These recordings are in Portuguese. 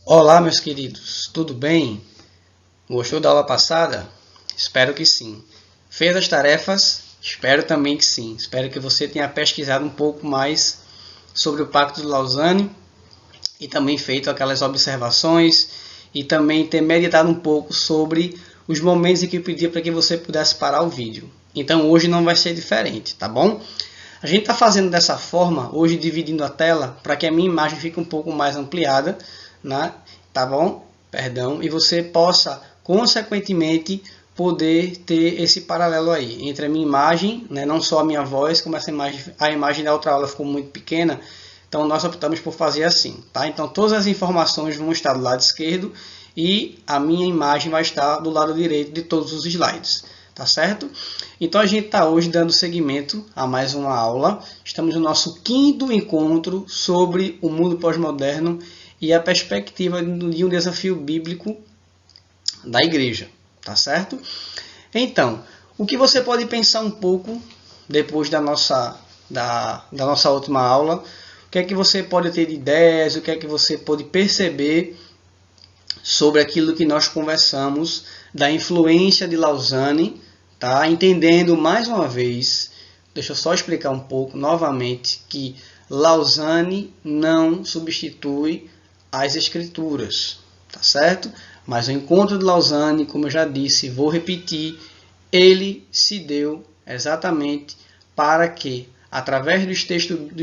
Olá, meus queridos, tudo bem? Gostou da aula passada? Espero que sim. Fez as tarefas? Espero também que sim. Espero que você tenha pesquisado um pouco mais sobre o Pacto de Lausanne e também feito aquelas observações e também ter meditado um pouco sobre os momentos em que eu pedi para que você pudesse parar o vídeo. Então hoje não vai ser diferente, tá bom? A gente está fazendo dessa forma, hoje dividindo a tela, para que a minha imagem fique um pouco mais ampliada, né? Tá bom? Perdão. E você possa, consequentemente, poder ter esse paralelo aí entre a minha imagem, né? Não só a minha voz, como a imagem da outra aula ficou muito pequena, então nós optamos por fazer assim, tá? Então todas as informações vão estar do lado esquerdo e a minha imagem vai estar do lado direito de todos os slides. Tá certo? Então a gente está hoje dando seguimento a mais uma aula. Estamos no nosso 5º encontro sobre o mundo pós-moderno e a perspectiva de um desafio bíblico da igreja. Tá certo? Então, o que você pode pensar um pouco depois da nossa última aula? O que é que você pode ter de ideias? O que é que você pode perceber sobre aquilo que nós conversamos da influência de Lausanne, tá? Entendendo mais uma vez, deixa eu só explicar um pouco novamente, que Lausanne não substitui as escrituras, tá certo? Mas o encontro de Lausanne, como eu já disse, vou repetir, ele se deu exatamente para que, através dos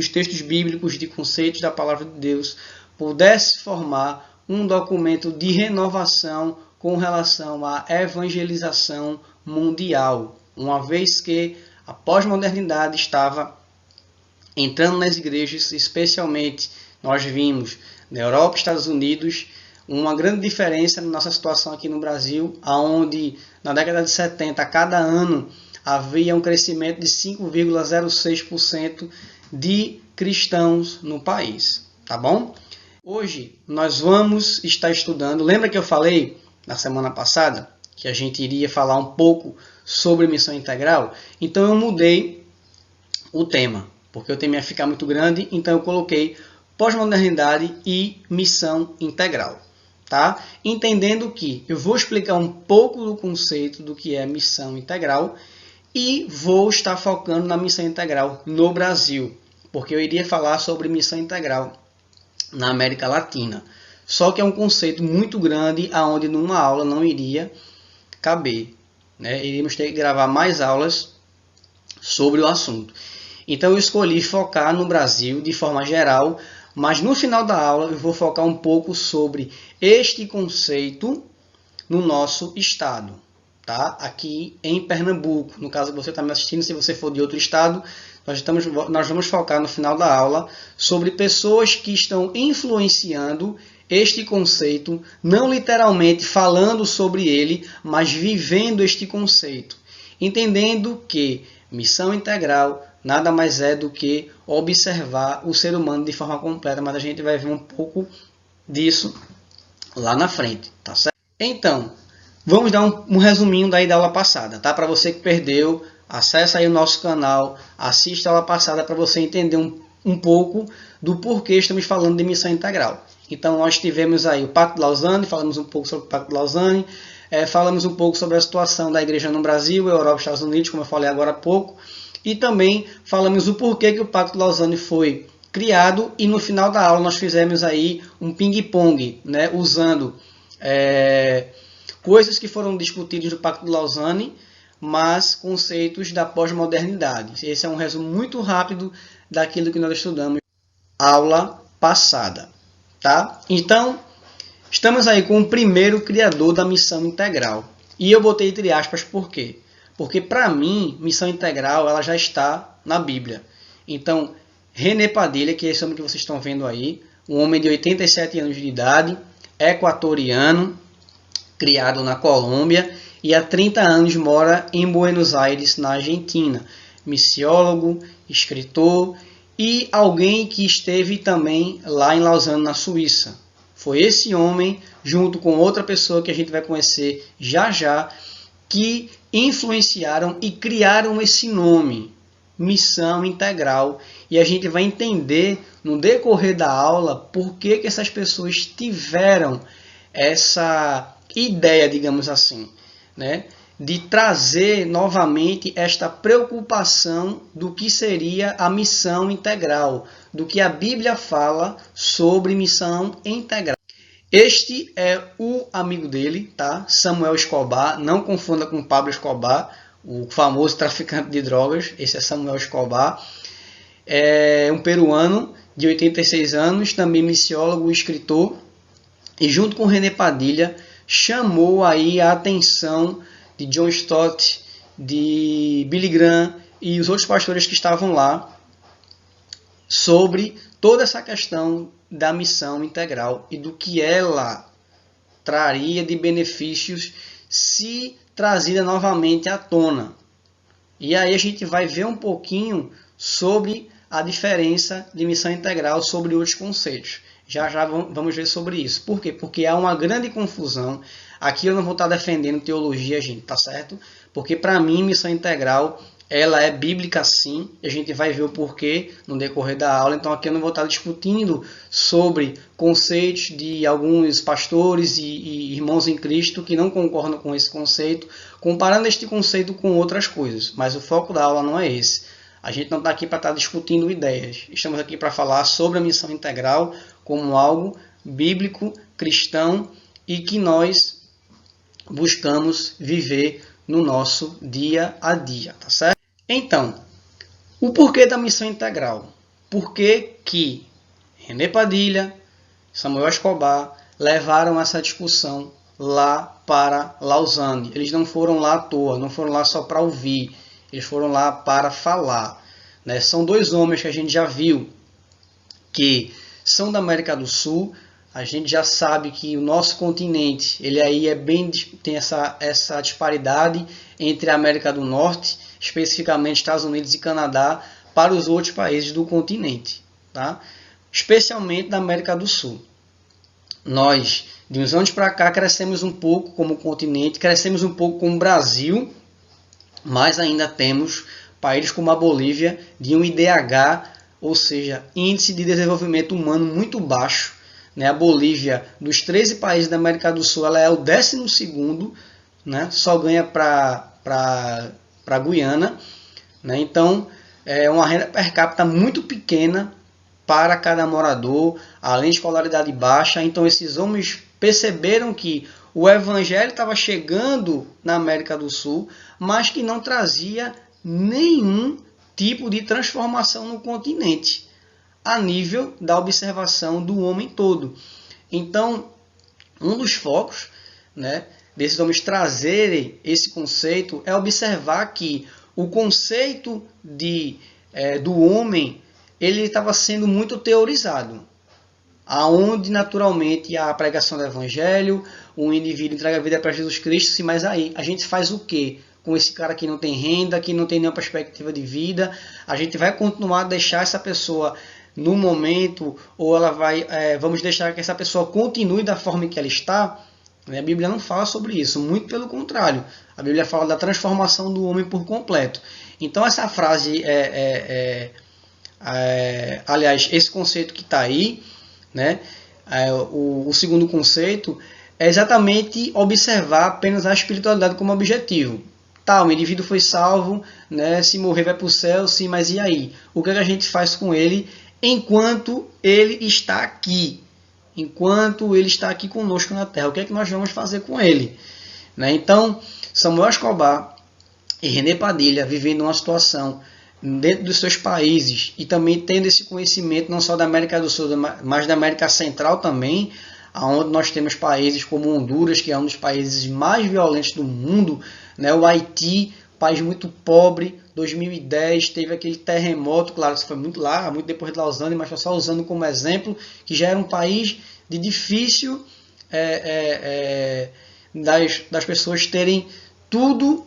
textos bíblicos, de conceitos da palavra de Deus, pudesse formar um documento de renovação com relação à evangelização mundial, uma vez que a pós-modernidade estava entrando nas igrejas, especialmente nós vimos na Europa e Estados Unidos uma grande diferença na nossa situação aqui no Brasil, onde na década de 70, a cada ano, havia um crescimento de 5,06% de cristãos no país, tá bom? Hoje nós vamos estar estudando, lembra que eu falei na semana passada que a gente iria falar um pouco sobre missão integral? Então eu mudei o tema, porque o tema ia ficar muito grande, então eu coloquei pós-modernidade e missão integral. Tá? Entendendo que eu vou explicar um pouco do conceito do que é missão integral e vou estar focando na missão integral no Brasil, porque eu iria falar sobre missão integral na América Latina. Só que é um conceito muito grande, aonde numa aula não iria caber, né? Iríamos ter que gravar mais aulas sobre o assunto. Então eu escolhi focar no Brasil de forma geral, mas no final da aula eu vou focar um pouco sobre este conceito no nosso estado, tá? Aqui em Pernambuco. No caso você está me assistindo, se você for de outro estado, nós vamos focar no final da aula sobre pessoas que estão influenciando este conceito, não literalmente falando sobre ele, mas vivendo este conceito. Entendendo que missão integral nada mais é do que observar o ser humano de forma completa, mas a gente vai ver um pouco disso lá na frente, tá certo? Então, vamos dar um resuminho daí da aula passada, tá? Para você que perdeu, acessa aí o nosso canal, assista a aula passada para você entender um pouco do porquê estamos falando de missão integral. Então, nós tivemos aí o Pacto de Lausanne, falamos um pouco sobre o Pacto de Lausanne, falamos um pouco sobre a situação da igreja no Brasil, Europa e Estados Unidos, como eu falei agora há pouco, e também falamos o porquê que o Pacto de Lausanne foi criado, e no final da aula nós fizemos aí um ping-pong, né, usando coisas que foram discutidas no Pacto de Lausanne, mas conceitos da pós-modernidade. Esse é um resumo muito rápido daquilo que nós estudamos na aula passada. Tá? Então, estamos aí com o primeiro criador da missão integral. E eu botei entre aspas por quê? Porque para mim, missão integral ela já está na Bíblia. Então, René Padilha, que é esse homem que vocês estão vendo aí, um homem de 87 anos de idade, equatoriano, criado na Colômbia e há 30 anos mora em Buenos Aires, na Argentina. Missiólogo, escritor e alguém que esteve também lá em Lausanne, na Suíça. Foi esse homem, junto com outra pessoa que a gente vai conhecer já já, que influenciaram e criaram esse nome, missão integral. E a gente vai entender no decorrer da aula por que essas pessoas tiveram essa ideia, digamos assim, né, de trazer novamente esta preocupação do que seria a missão integral, do que a Bíblia fala sobre missão integral. Este é o amigo dele, tá? Samuel Escobar, não confunda com Pablo Escobar, o famoso traficante de drogas. Esse é Samuel Escobar, é um peruano de 86 anos, também missiólogo e escritor, e junto com René Padilha chamou aí a atenção de John Stott, de Billy Graham e os outros pastores que estavam lá sobre toda essa questão da missão integral e do que ela traria de benefícios se trazida novamente à tona. E aí a gente vai ver um pouquinho sobre a diferença de missão integral sobre outros conceitos. Já vamos ver sobre isso. Por quê? Porque há uma grande confusão. Aqui eu não vou estar defendendo teologia, gente, tá certo? Porque para mim, missão integral, ela é bíblica sim. E a gente vai ver o porquê no decorrer da aula. Então aqui eu não vou estar discutindo sobre conceitos de alguns pastores e irmãos em Cristo que não concordam com esse conceito, comparando este conceito com outras coisas. Mas o foco da aula não é esse. A gente não está aqui para estar discutindo ideias. Estamos aqui para falar sobre a missão integral como algo bíblico, cristão e que nós buscamos viver no nosso dia a dia, tá certo? Então, o porquê da missão integral? Por que René Padilha, Samuel Escobar levaram essa discussão lá para Lausanne? Eles não foram lá à toa, não foram lá só para ouvir. Eles foram lá para falar, né? São dois homens que a gente já viu que são da América do Sul. A gente já sabe que o nosso continente, ele aí tem essa disparidade entre a América do Norte, especificamente Estados Unidos e Canadá, para os outros países do continente, tá? Especialmente da América do Sul. Nós, de uns anos para cá, crescemos um pouco como continente, crescemos um pouco como Brasil, mas ainda temos países como a Bolívia de um IDH, ou seja, Índice de Desenvolvimento Humano muito baixo. Né? A Bolívia, dos 13 países da América do Sul, ela é o 12º, né? Só ganha para Guiana. Né? Então, é uma renda per capita muito pequena para cada morador, além de escolaridade baixa. Então, esses homens perceberam que o evangelho estava chegando na América do Sul, mas que não trazia nenhum tipo de transformação no continente, a nível da observação do homem todo. Então, um dos focos, né, desses homens trazerem esse conceito é observar que o conceito do homem ele estava sendo muito teorizado, aonde naturalmente a pregação do evangelho, o indivíduo entrega a vida para Jesus Cristo, sim, mas aí a gente faz o quê? Com esse cara que não tem renda, que não tem nenhuma perspectiva de vida, a gente vai continuar a deixar essa pessoa no momento, ou ela vai, vamos deixar que essa pessoa continue da forma que ela está? A Bíblia não fala sobre isso, muito pelo contrário. A Bíblia fala da transformação do homem por completo. Então essa frase, aliás, esse conceito que está aí, né, o segundo conceito é exatamente observar apenas a espiritualidade como objetivo. Tá, o indivíduo foi salvo, né, se morrer vai para o céu, sim, mas e aí? O que a gente faz com ele enquanto ele está aqui? Enquanto ele está aqui conosco na Terra, o que é que nós vamos fazer com ele? Né? Então, Samuel Escobar e René Padilha vivendo uma situação dentro dos seus países e também tendo esse conhecimento não só da América do Sul, mas da América Central também, onde nós temos países como Honduras, que é um dos países mais violentos do mundo, né? O Haiti, país muito pobre, 2010 teve aquele terremoto, claro, isso foi muito lá, muito depois de Lausanne, mas só usando como exemplo, que já era um país de difícil das pessoas terem todo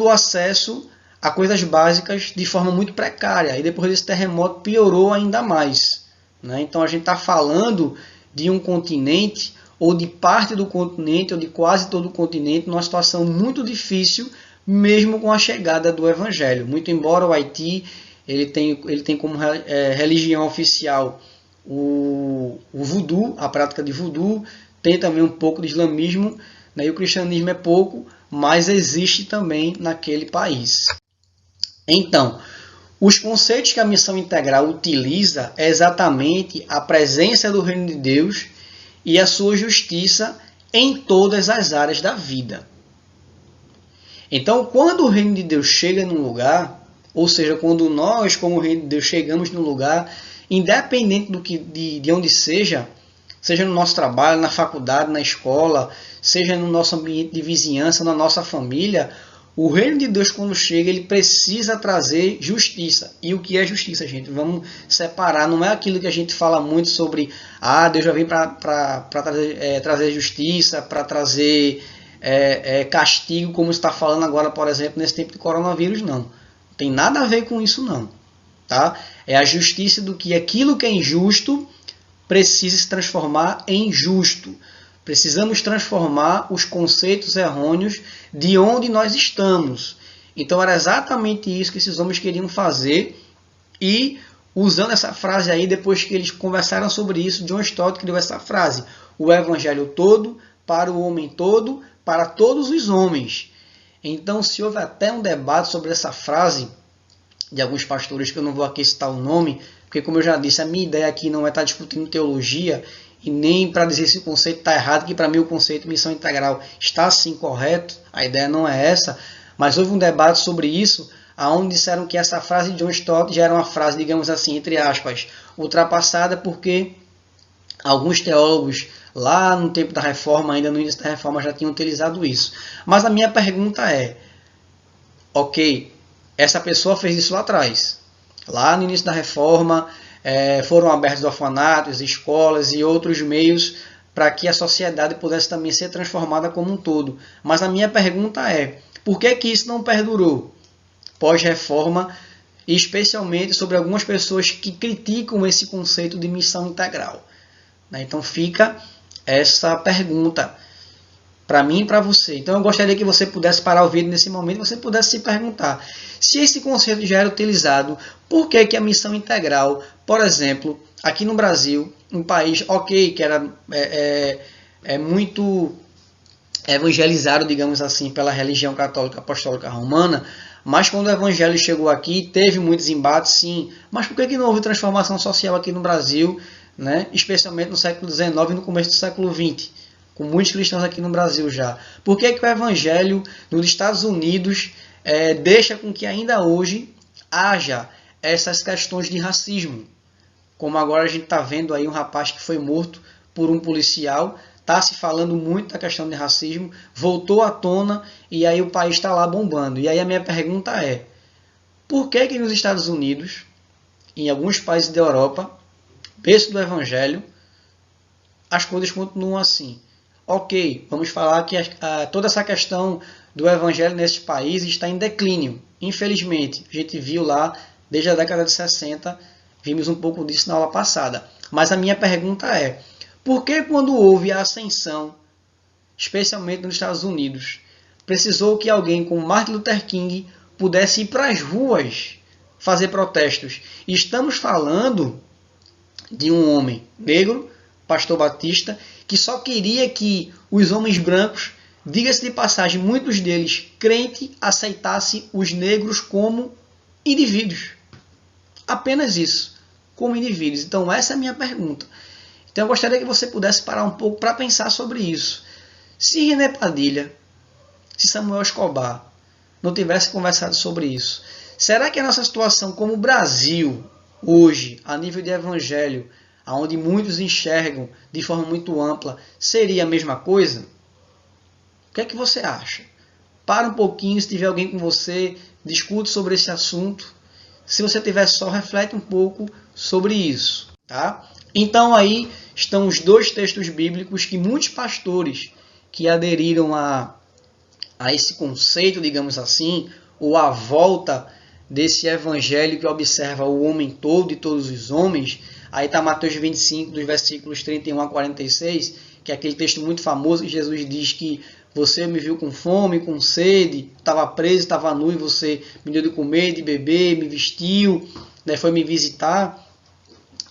o acesso a coisas básicas de forma muito precária. E depois desse terremoto piorou ainda mais. Né? Então a gente está falando de um continente, ou de parte do continente, ou de quase todo o continente, numa situação muito difícil, mesmo com a chegada do Evangelho. Muito embora o Haiti ele tem como religião oficial o voodoo, a prática de voodoo, tem também um pouco de islamismo, né? E o cristianismo é pouco, mas existe também naquele país. Então, os conceitos que a missão integral utiliza é exatamente a presença do reino de Deus e a sua justiça em todas as áreas da vida. Então, quando o reino de Deus chega num lugar, ou seja, quando nós, como reino de Deus, chegamos num lugar, independente de onde seja no nosso trabalho, na faculdade, na escola, seja no nosso ambiente de vizinhança, na nossa família, o reino de Deus, quando chega, ele precisa trazer justiça. E o que é justiça, gente? Vamos separar. Não é aquilo que a gente fala muito sobre Deus já vem para trazer justiça, para trazer castigo, como está falando agora, por exemplo, nesse tempo de coronavírus, não. Não tem nada a ver com isso, não. Tá? É a justiça do que aquilo que é injusto precisa se transformar em justo. Precisamos transformar os conceitos errôneos de onde nós estamos. Então era exatamente isso que esses homens queriam fazer. E usando essa frase aí, depois que eles conversaram sobre isso, John Stott criou essa frase: o evangelho todo, para o homem todo, para todos os homens. Então, se houve até um debate sobre essa frase de alguns pastores, que eu não vou aqui citar o nome, porque, como eu já disse, a minha ideia aqui não é estar discutindo teologia e nem para dizer se o conceito está errado, que para mim o conceito missão integral está sim correto, a ideia não é essa, mas houve um debate sobre isso, onde disseram que essa frase de John Stott já era uma frase, digamos assim, entre aspas, ultrapassada, porque alguns teólogos lá no tempo da Reforma, ainda no início da Reforma, já tinham utilizado isso. Mas a minha pergunta é, ok, essa pessoa fez isso lá atrás. Lá no início da Reforma, foram abertos orfanatos, escolas e outros meios para que a sociedade pudesse também ser transformada como um todo. Mas a minha pergunta é, por que isso não perdurou pós-reforma, especialmente sobre algumas pessoas que criticam esse conceito de missão integral? Então fica essa pergunta para mim e para você. Então eu gostaria que você pudesse parar o vídeo nesse momento, você pudesse se perguntar, se esse conceito já era utilizado, por que a missão integral, por exemplo, aqui no Brasil, um país que era muito evangelizado, digamos assim, pela religião católica apostólica romana, mas quando o evangelho chegou aqui, teve muitos embates, sim, mas por que não houve transformação social aqui no Brasil, né? Especialmente no século XIX e no começo do século XX, com muitos cristãos aqui no Brasil já? Por que o evangelho nos Estados Unidos deixa com que ainda hoje haja essas questões de racismo? Como agora a gente está vendo aí um rapaz que foi morto por um policial, está se falando muito da questão de racismo, voltou à tona e aí o país está lá bombando. E aí a minha pergunta é, por que nos Estados Unidos, em alguns países da Europa, berço do evangelho, as coisas continuam assim? Ok, vamos falar que toda essa questão do evangelho nesses países está em declínio. Infelizmente, a gente viu lá, desde a década de 60, vimos um pouco disso na aula passada. Mas a minha pergunta é, por que quando houve a ascensão, especialmente nos Estados Unidos, precisou que alguém como Martin Luther King pudesse ir para as ruas fazer protestos? E estamos falando de um homem negro, pastor batista, que só queria que os homens brancos, diga-se de passagem, muitos deles crentes, aceitassem os negros como indivíduos. Apenas isso, como indivíduos. Então essa é a minha pergunta. Então eu gostaria que você pudesse parar um pouco para pensar sobre isso. Se René Padilha, se Samuel Escobar não tivesse conversado sobre isso, será que a nossa situação como Brasil, hoje, a nível de evangelho, onde muitos enxergam de forma muito ampla, seria a mesma coisa? O que é que você acha? Para um pouquinho, se tiver alguém com você, discute sobre esse assunto. Se você tiver só, reflete um pouco sobre isso. Tá? Então aí estão os dois textos bíblicos que muitos pastores que aderiram a esse conceito, digamos assim, ou à volta desse evangelho que observa o homem todo e todos os homens. Aí está Mateus 25, dos versículos 31 a 46, que é aquele texto muito famoso que Jesus diz que Você me viu com fome, com sede, estava preso, estava nu e você me deu de comer, de beber, me vestiu, né, foi me visitar.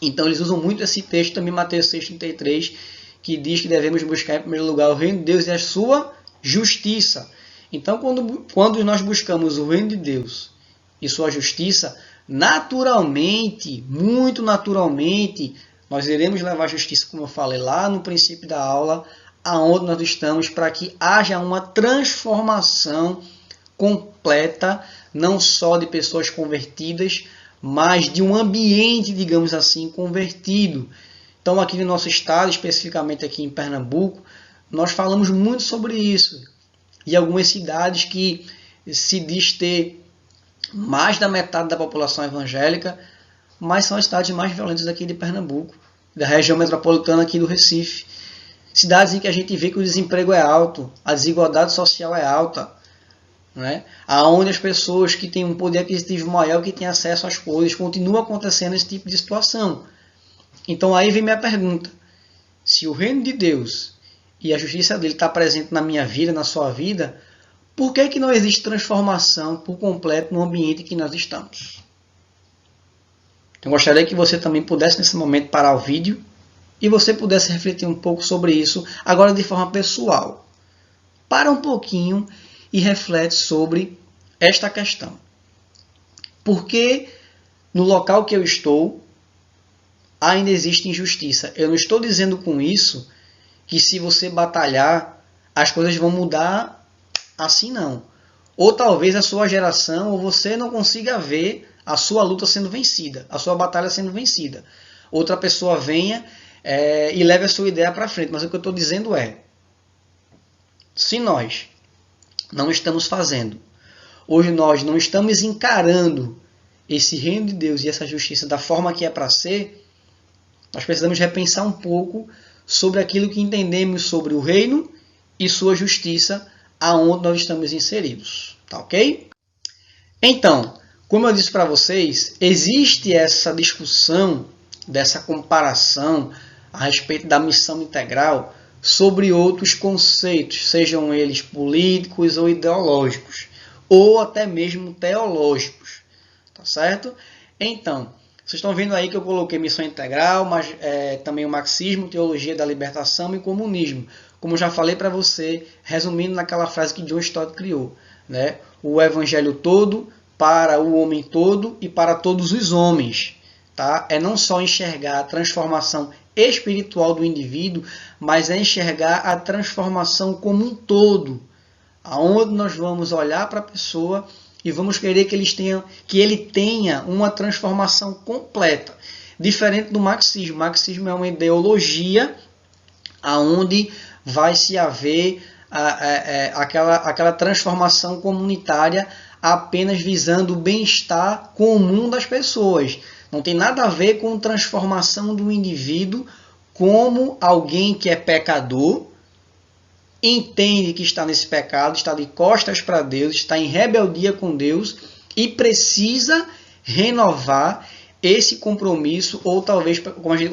Então eles usam muito esse texto também, Mateus 6,33, que diz que devemos buscar em primeiro lugar o reino de Deus e a sua justiça. Então quando nós buscamos o reino de Deus e sua justiça, naturalmente, muito naturalmente, nós iremos levar a justiça, como eu falei lá no princípio da aula, aonde nós estamos, para que haja uma transformação completa, não só de pessoas convertidas, mas de um ambiente, digamos assim, convertido. Então, aqui no nosso estado, especificamente aqui em Pernambuco, nós falamos muito sobre isso. E algumas cidades que se diz ter mais da metade da população evangélica, mas são as cidades mais violentas aqui de Pernambuco, da região metropolitana aqui do Recife. Cidades em que a gente vê que o desemprego é alto, a desigualdade social é alta, né? Aonde as pessoas que têm um poder aquisitivo maior, que têm acesso às coisas, continua acontecendo esse tipo de situação. Então aí vem minha pergunta: se o reino de Deus e a justiça dele está presente na minha vida, na sua vida, por que não existe transformação por completo no ambiente em que nós estamos? Eu gostaria que você também pudesse nesse momento parar o vídeo e você pudesse refletir um pouco sobre isso, agora de forma pessoal. Para um pouquinho e reflete sobre esta questão. Por que no local que eu estou ainda existe injustiça? Eu não estou dizendo com isso que se você batalhar, as coisas vão mudar assim, não. Ou talvez a sua geração, ou você não consiga ver a sua luta sendo vencida, a sua batalha sendo vencida. Outra pessoa venha e leve a sua ideia para frente. Mas o que eu estou dizendo é, se nós não estamos fazendo, hoje nós não estamos encarando esse reino de Deus e essa justiça da forma que é para ser, nós precisamos repensar um pouco sobre aquilo que entendemos sobre o reino e sua justiça, aonde nós estamos inseridos. Tá ok? Então, como eu disse para vocês, existe essa discussão, dessa comparação a respeito da missão integral sobre outros conceitos, sejam eles políticos ou ideológicos, ou até mesmo teológicos. Tá certo? Então, vocês estão vendo aí que eu coloquei missão integral, mas também o marxismo, teologia da libertação e comunismo. Como eu já falei para você, resumindo naquela frase que John Stott criou, né? O evangelho todo, para o homem todo e para todos os homens. Tá? É não só enxergar a transformação espiritual do indivíduo, mas é enxergar a transformação como um todo, aonde nós vamos olhar para a pessoa e vamos querer que ele tenha uma transformação completa, diferente do marxismo. O marxismo é uma ideologia aonde vai se haver aquela transformação comunitária apenas visando o bem-estar comum das pessoas. Não tem nada a ver com transformação do indivíduo como alguém que é pecador, entende que está nesse pecado, está de costas para Deus, está em rebeldia com Deus e precisa renovar esse compromisso, ou talvez, como a gente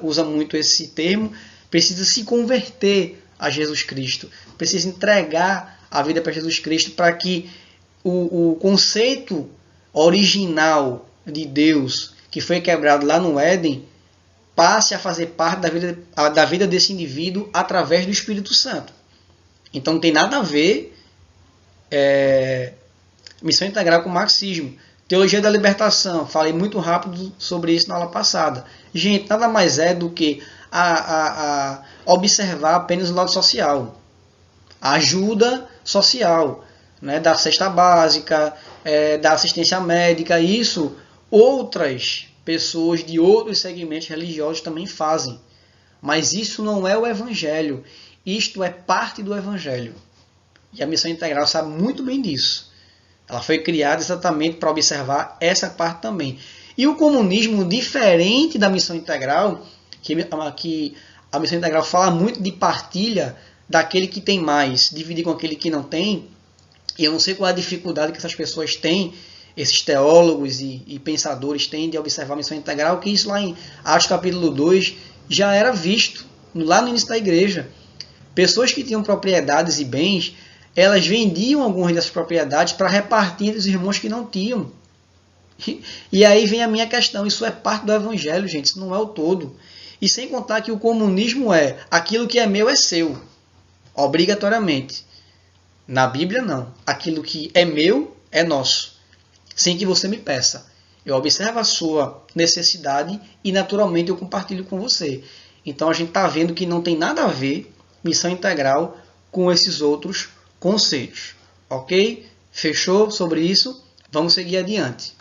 usa muito esse termo, precisa se converter a Jesus Cristo, precisa entregar a vida para Jesus Cristo, para que o conceito original de Deus, que foi quebrado lá no Éden, passe a fazer parte da vida desse indivíduo através do Espírito Santo. Então não tem nada a ver missão integral com marxismo. Teologia da libertação, falei muito rápido sobre isso na aula passada. Gente, nada mais é do que a observar apenas o lado social. A ajuda social, né, da cesta básica, da assistência médica, isso outras pessoas de outros segmentos religiosos também fazem. Mas isso não é o Evangelho. Isto é parte do Evangelho. E a missão integral sabe muito bem disso. Ela foi criada exatamente para observar essa parte também. E o comunismo, diferente da missão integral, que a missão integral fala muito de partilha daquele que tem mais, dividir com aquele que não tem. E eu não sei qual é a dificuldade que essas pessoas têm, esses teólogos e pensadores têm de observar a missão integral, que isso lá em Atos capítulo 2 já era visto, lá no início da igreja. Pessoas que tinham propriedades e bens, elas vendiam algumas dessas propriedades para repartir entre os irmãos que não tinham. E aí vem a minha questão, isso é parte do evangelho, gente, isso não é o todo. E sem contar que o comunismo é aquilo que é meu é seu, obrigatoriamente. Na Bíblia não, aquilo que é meu é nosso, sem que você me peça. Eu observo a sua necessidade e naturalmente eu compartilho com você. Então a gente está vendo que não tem nada a ver missão integral com esses outros conceitos. Ok? Fechou sobre isso? Vamos seguir adiante.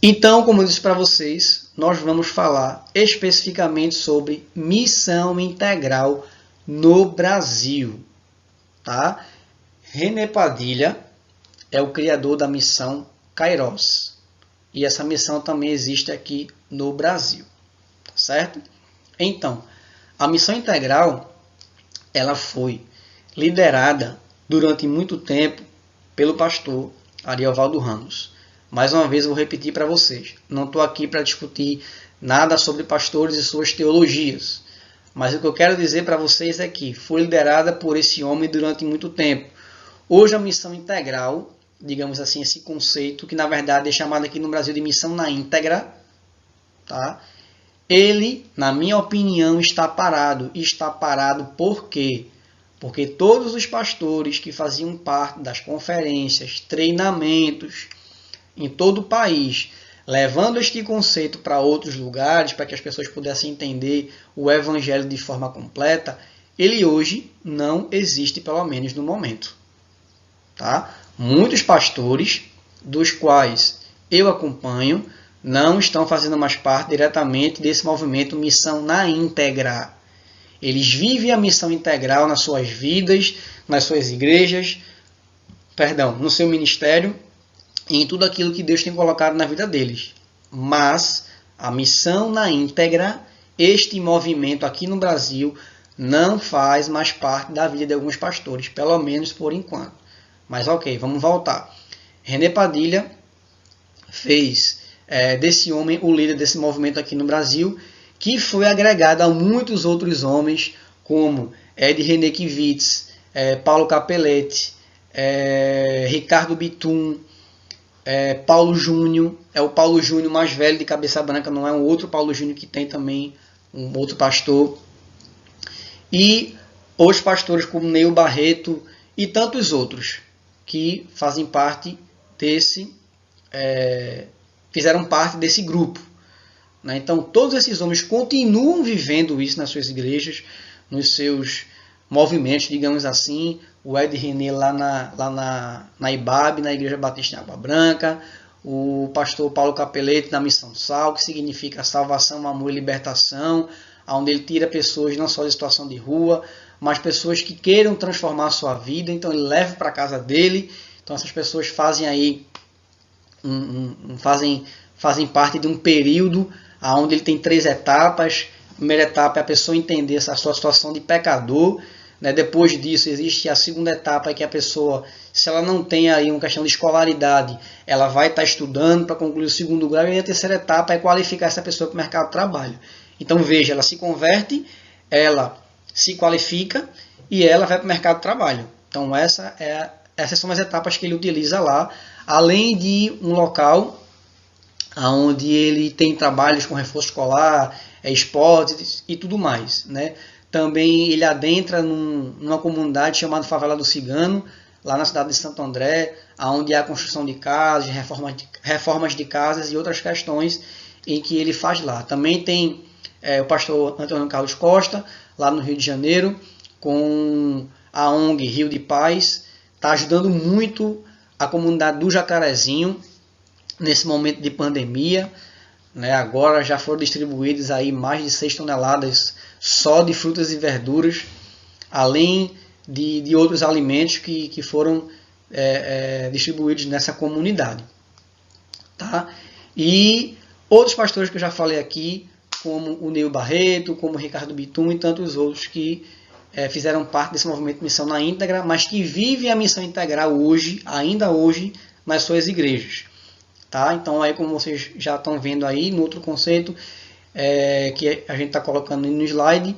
Então, como eu disse para vocês, nós vamos falar especificamente sobre missão integral no Brasil. Tá? René Padilha é o criador da missão Kairos. E essa missão também existe aqui no Brasil. Tá certo? Então, a missão integral ela foi liderada durante muito tempo pelo pastor Ariovaldo Ramos. Mais uma vez eu vou repetir para vocês, não estou aqui para discutir nada sobre pastores e suas teologias, mas o que eu quero dizer para vocês é que foi liderada por esse homem durante muito tempo. Hoje a missão integral, digamos assim, esse conceito, que na verdade é chamado aqui no Brasil de missão na íntegra, tá? Ele, na minha opinião, está parado. E está parado por quê? Porque todos os pastores que faziam parte das conferências, treinamentos, em todo o país, levando este conceito para outros lugares, para que as pessoas pudessem entender o evangelho de forma completa, ele hoje não existe, pelo menos no momento. Tá? Muitos pastores, dos quais eu acompanho, não estão fazendo mais parte diretamente desse movimento Missão na Íntegra. Eles vivem a missão integral nas suas vidas, nas suas igrejas, no seu ministério, em tudo aquilo que Deus tem colocado na vida deles. Mas a missão na íntegra, este movimento aqui no Brasil, não faz mais parte da vida de alguns pastores, pelo menos por enquanto. Mas ok, vamos voltar. René Padilha fez desse homem o líder desse movimento aqui no Brasil, que foi agregado a muitos outros homens, como Ed René Kivitz, Paulo Capelletti, Ricardo Bitum, Paulo Júnior, é o Paulo Júnior mais velho de cabeça branca, não é um outro Paulo Júnior que tem também um outro pastor. E os pastores como Neil Barreto e tantos outros que fazem parte fizeram parte desse grupo. Né? Então todos esses homens continuam vivendo isso nas suas igrejas, nos seus movimentos, digamos assim. O Ed René lá na IBAB, na Igreja Batista em Água Branca, o pastor Paulo Capelletti na Missão Sal, que significa salvação, amor e libertação, onde ele tira pessoas não só de situação de rua, mas pessoas que queiram transformar a sua vida, então ele leva para a casa dele. Então essas pessoas fazem aí fazem parte de um período onde ele tem 3 etapas. A primeira etapa é a pessoa entender a sua situação de pecador. Depois disso existe a segunda etapa, que a pessoa, se ela não tem aí uma questão de escolaridade, ela vai estar estudando para concluir o segundo grau, e a terceira etapa é qualificar essa pessoa para o mercado de trabalho. Então veja, ela se converte, ela se qualifica e ela vai para o mercado de trabalho. Então essas são as etapas que ele utiliza lá, além de um local onde ele tem trabalhos com reforço escolar, esportes e tudo mais, né? Também ele adentra numa comunidade chamada Favela do Cigano, lá na cidade de Santo André, onde há construção de casas, reformas de casas e outras questões em que ele faz lá. Também tem o pastor Antônio Carlos Costa, lá no Rio de Janeiro, com a ONG Rio de Paz, está ajudando muito a comunidade do Jacarezinho nesse momento de pandemia. Agora já foram distribuídos aí mais de 6 toneladas só de frutas e verduras, além de outros alimentos que foram distribuídos nessa comunidade. Tá? E outros pastores que eu já falei aqui, como o Neil Barreto, como o Ricardo Bitum e tantos outros que fizeram parte desse movimento de missão na íntegra, mas que vivem a missão integral hoje, ainda hoje, nas suas igrejas. Tá? Então, aí, como vocês já estão vendo aí, no outro conceito que a gente está colocando no slide,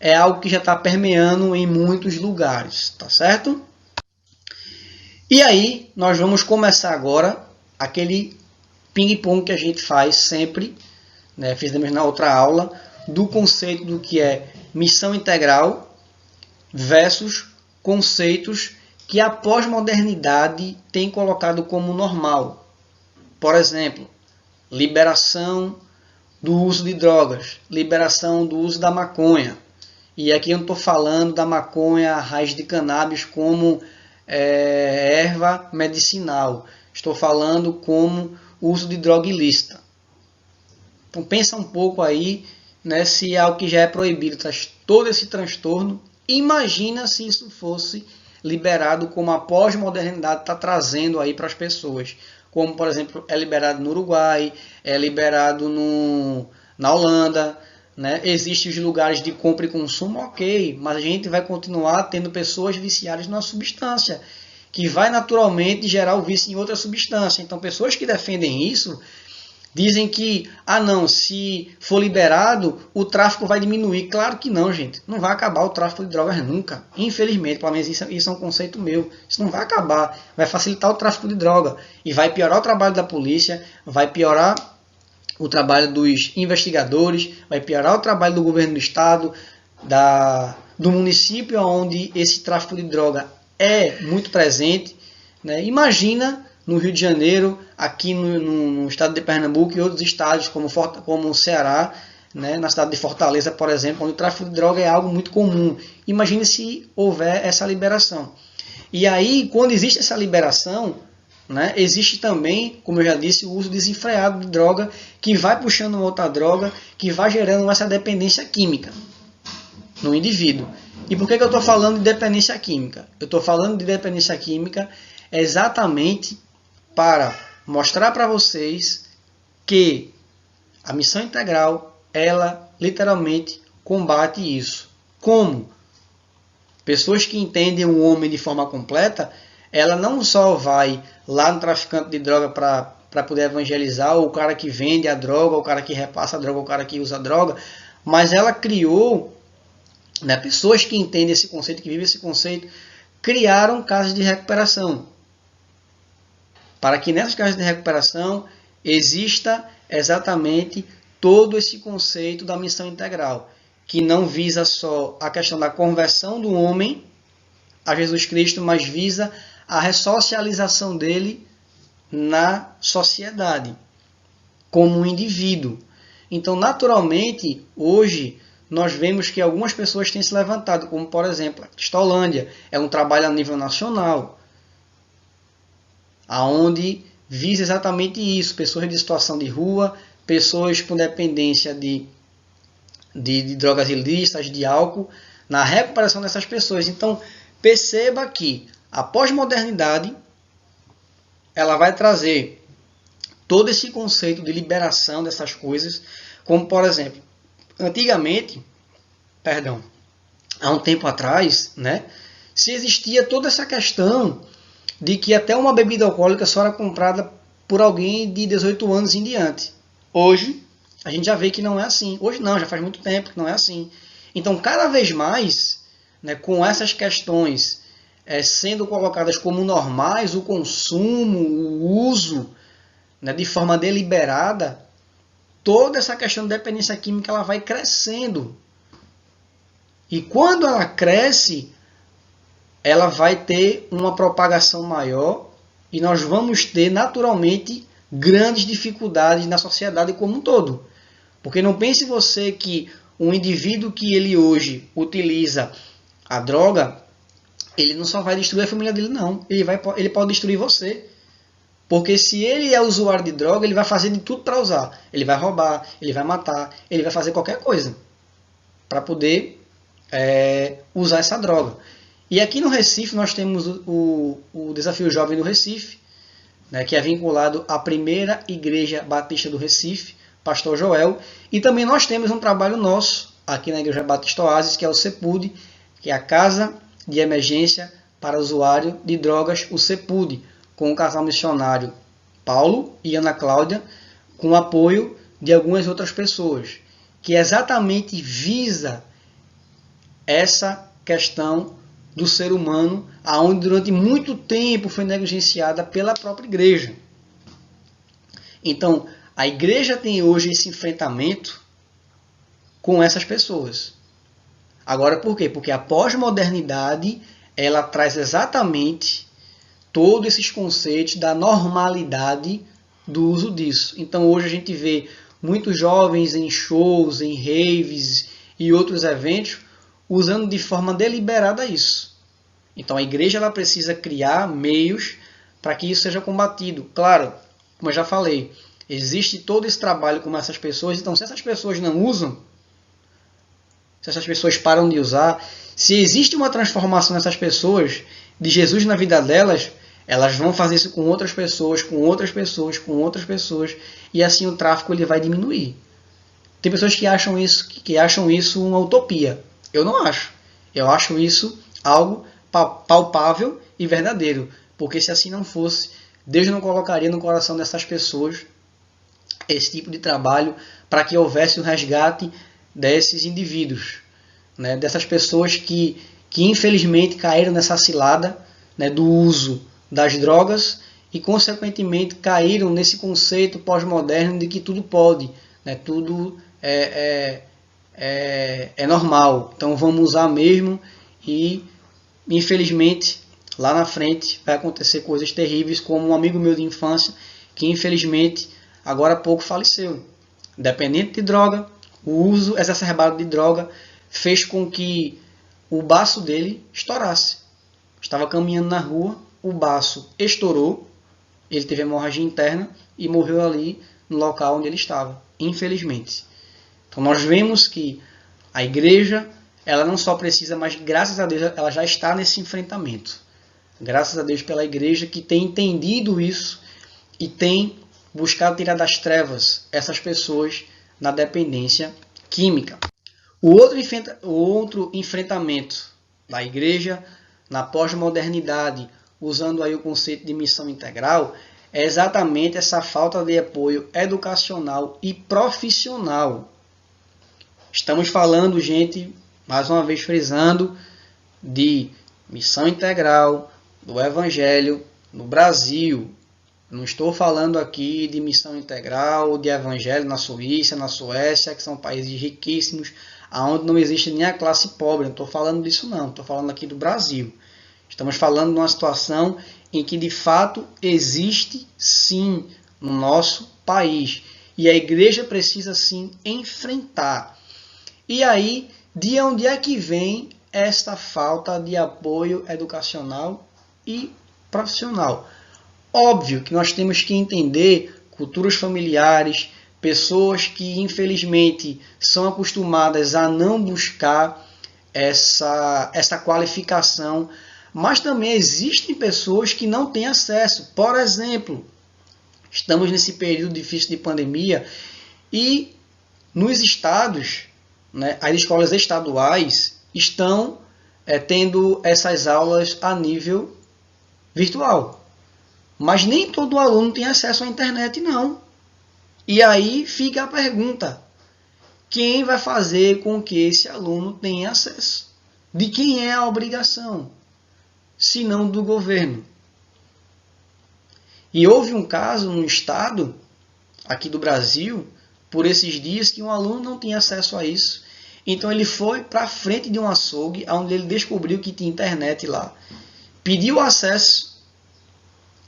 é algo que já está permeando em muitos lugares, tá certo? E aí, nós vamos começar agora aquele ping-pong que a gente faz sempre, né? Fizemos na outra aula, do conceito do que é missão integral versus conceitos que a pós-modernidade tem colocado como normal. Por exemplo, liberação do uso de drogas, liberação do uso da maconha. E aqui eu não estou falando da maconha, a raiz de cannabis como erva medicinal. Estou falando como uso de droga ilícita. Então pensa um pouco aí, né, se algo que já é proibido traz todo esse transtorno. Imagina se isso fosse liberado como a pós-modernidade está trazendo aí para as pessoas. Como, por exemplo, é liberado no Uruguai, é liberado na Holanda, né? Existem os lugares de compra e consumo, ok, mas a gente vai continuar tendo pessoas viciadas numa substância, que vai naturalmente gerar o vício em outra substância. Então, pessoas que defendem isso dizem que, não, se for liberado, o tráfico vai diminuir. Claro que não, gente. Não vai acabar o tráfico de drogas nunca. Infelizmente, pelo menos isso é um conceito meu. Isso não vai acabar. Vai facilitar o tráfico de droga. E vai piorar o trabalho da polícia, vai piorar o trabalho dos investigadores, vai piorar o trabalho do governo do estado, do município onde esse tráfico de droga é muito presente, né? Imagina no Rio de Janeiro, aqui no estado de Pernambuco e outros estados como o Ceará, né? Na cidade de Fortaleza, por exemplo, onde o tráfico de droga é algo muito comum. Imagine se houver essa liberação. E aí, quando existe essa liberação, né, existe também, como eu já disse, o uso desenfreado de droga, que vai puxando outra droga, que vai gerando essa dependência química no indivíduo. E por que eu estou falando de dependência química? Eu estou falando de dependência química exatamente para mostrar para vocês que a missão integral, ela literalmente combate isso. Como? Pessoas que entendem o homem de forma completa, ela não só vai lá no traficante de droga para poder evangelizar, ou o cara que vende a droga, ou o cara que repassa a droga, ou o cara que usa a droga, mas ela criou, né, pessoas que entendem esse conceito, que vivem esse conceito, criaram casas de recuperação. Para que nessas casas de recuperação exista exatamente todo esse conceito da missão integral, que não visa só a questão da conversão do homem a Jesus Cristo, mas visa a ressocialização dele na sociedade, como um indivíduo. Então, naturalmente, hoje, nós vemos que algumas pessoas têm se levantado, como, por exemplo, a Cristolândia. É um trabalho a nível nacional, aonde visa exatamente isso, pessoas de situação de rua, pessoas com dependência de drogas ilícitas, de álcool, na recuperação dessas pessoas. Então, perceba que a pós-modernidade ela vai trazer todo esse conceito de liberação dessas coisas, como, por exemplo, antigamente, há um tempo atrás, né, se existia toda essa questão de que até uma bebida alcoólica só era comprada por alguém de 18 anos em diante. Hoje, a gente já vê que não é assim. Hoje não, já faz muito tempo que não é assim. Então, cada vez mais, né, com essas questões sendo colocadas como normais, o consumo, o uso, né, de forma deliberada, toda essa questão de dependência química ela vai crescendo. E quando ela cresce, ela vai ter uma propagação maior e nós vamos ter naturalmente grandes dificuldades na sociedade como um todo. Porque não pense você que um indivíduo que ele hoje utiliza a droga, ele não só vai destruir a família dele, não. Ele pode destruir você. Porque se ele é usuário de droga, ele vai fazer de tudo para usar. Ele vai roubar, ele vai matar, ele vai fazer qualquer coisa para poder usar essa droga. E aqui no Recife nós temos o Desafio Jovem do Recife, né, que é vinculado à primeira Igreja Batista do Recife, Pastor Joel. E também nós temos um trabalho nosso aqui na Igreja Batista Oásis, que é o CEPUD, que é a Casa de Emergência para Usuário de Drogas, o CEPUD, com o casal missionário Paulo e Ana Cláudia, com o apoio de algumas outras pessoas, que exatamente visa essa questão do ser humano, aonde durante muito tempo foi negligenciada pela própria igreja. Então, a igreja tem hoje esse enfrentamento com essas pessoas. Agora, por quê? Porque a pós-modernidade, ela traz exatamente todos esses conceitos da normalidade do uso disso. Então, hoje a gente vê muitos jovens em shows, em raves e outros eventos, usando de forma deliberada isso. Então, a igreja ela precisa criar meios para que isso seja combatido. Claro, como eu já falei, existe todo esse trabalho com essas pessoas. Então, se essas pessoas não usam, se essas pessoas param de usar, se existe uma transformação nessas pessoas, de Jesus na vida delas, elas vão fazer isso com outras pessoas, com outras pessoas, com outras pessoas, e assim o tráfico ele vai diminuir. Tem pessoas que acham isso uma utopia. Eu não acho. Eu acho isso algo palpável e verdadeiro. Porque se assim não fosse, Deus não colocaria no coração dessas pessoas esse tipo de trabalho para que houvesse um resgate desses indivíduos, né? Dessas pessoas que infelizmente caíram nessa cilada, né, do uso das drogas e consequentemente caíram nesse conceito pós-moderno de que tudo pode, né? Tudo é normal, então vamos usar mesmo e infelizmente lá na frente vai acontecer coisas terríveis, como um amigo meu de infância que infelizmente agora há pouco faleceu, dependente de droga. O uso exacerbado de droga fez com que o baço dele estourasse. Estava caminhando na rua, o baço estourou, ele teve hemorragia interna e morreu ali no local onde ele estava, infelizmente. Então nós vemos que a igreja, ela não só precisa, mas graças a Deus ela já está nesse enfrentamento. Graças a Deus pela igreja que tem entendido isso e tem buscado tirar das trevas essas pessoas na dependência química. O outro enfrentamento da igreja na pós-modernidade, usando aí o conceito de missão integral, é exatamente essa falta de apoio educacional e profissional. Estamos falando, gente, mais uma vez frisando, de missão integral do Evangelho no Brasil. Não estou falando aqui de missão integral, de evangelho na Suíça, na Suécia, que são países riquíssimos, onde não existe nem a classe pobre. Não estou falando disso não, estou falando aqui do Brasil. Estamos falando de uma situação em que de fato existe sim no nosso país. E a igreja precisa sim enfrentar. E aí, de onde é que vem esta falta de apoio educacional e profissional? Óbvio que nós temos que entender culturas familiares, pessoas que infelizmente são acostumadas a não buscar essa qualificação, mas também existem pessoas que não têm acesso. Por exemplo, estamos nesse período difícil de pandemia e nos estados, né, as escolas estaduais estão tendo essas aulas a nível virtual. Mas nem todo aluno tem acesso à internet, não. E aí fica a pergunta: quem vai fazer com que esse aluno tenha acesso? De quem é a obrigação? Se não do governo. E houve um caso no estado, aqui do Brasil, por esses dias, que um aluno não tinha acesso a isso. Então ele foi para a frente de um açougue, onde ele descobriu que tinha internet lá. Pediu acesso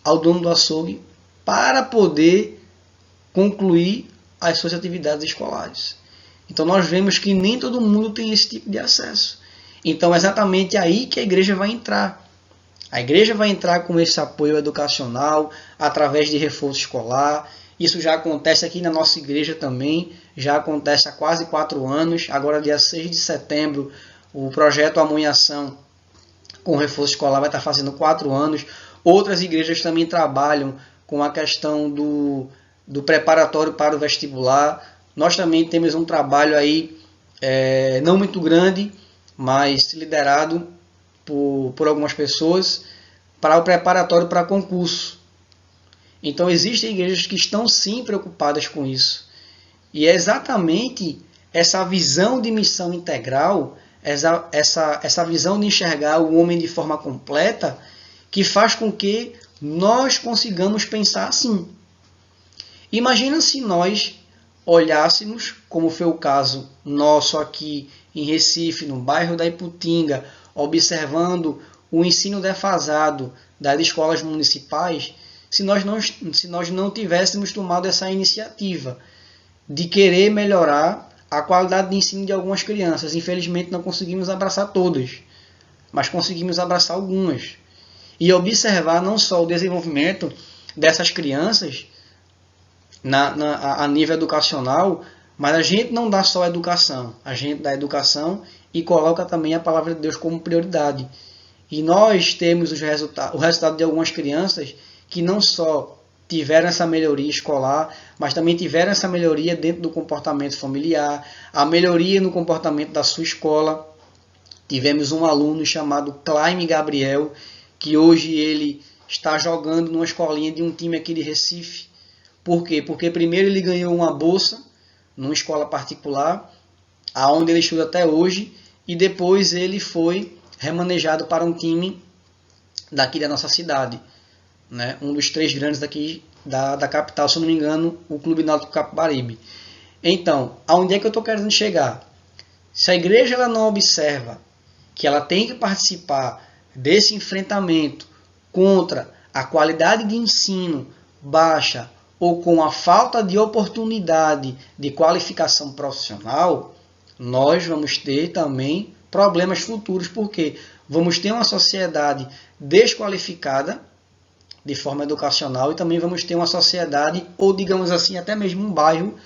ao dono do açougue para poder concluir as suas atividades escolares. Então nós vemos que nem todo mundo tem esse tipo de acesso. Então é exatamente aí que a igreja vai entrar. A igreja vai entrar com esse apoio educacional, através de reforço escolar. Isso já acontece aqui na nossa igreja também, já acontece há quase 4 anos. Agora, dia 6 de setembro, o projeto Amor em Ação com reforço escolar vai estar fazendo 4 anos. Outras igrejas também trabalham com a questão do preparatório para o vestibular. Nós também temos um trabalho aí, não muito grande, mas liderado por algumas pessoas, para o preparatório para concurso. Então existem igrejas que estão sim preocupadas com isso. E é exatamente essa visão de missão integral essa visão de enxergar o homem de forma completa, que faz com que nós consigamos pensar assim. Imagina se nós olhássemos, como foi o caso nosso aqui em Recife, no bairro da Iputinga, observando o ensino defasado das escolas municipais, se nós não tivéssemos tomado essa iniciativa de querer melhorar a qualidade de ensino de algumas crianças. Infelizmente não conseguimos abraçar todas, mas conseguimos abraçar algumas. E observar não só o desenvolvimento dessas crianças a nível educacional, mas a gente não dá só educação, a gente dá educação e coloca também a palavra de Deus como prioridade. E nós temos o resultado de algumas crianças que não só tiveram essa melhoria escolar, mas também tiveram essa melhoria dentro do comportamento familiar, a melhoria no comportamento da sua escola. Tivemos um aluno chamado Claime Gabriel, que hoje ele está jogando numa escolinha de um time aqui de Recife. Por quê? Porque primeiro ele ganhou uma bolsa numa escola particular, aonde ele estuda até hoje, e depois ele foi remanejado para um time daqui da nossa cidade, né? Um dos 3 grandes daqui da capital, se eu não me engano, o Clube Náutico Capibaribe. Então, aonde é que eu estou querendo chegar? Se a igreja ela não observa que ela tem que participar desse enfrentamento contra a qualidade de ensino baixa ou com a falta de oportunidade de qualificação profissional, nós vamos ter também problemas futuros, porque vamos ter uma sociedade desqualificada de forma educacional e também vamos ter uma sociedade, ou digamos assim, até mesmo um bairro,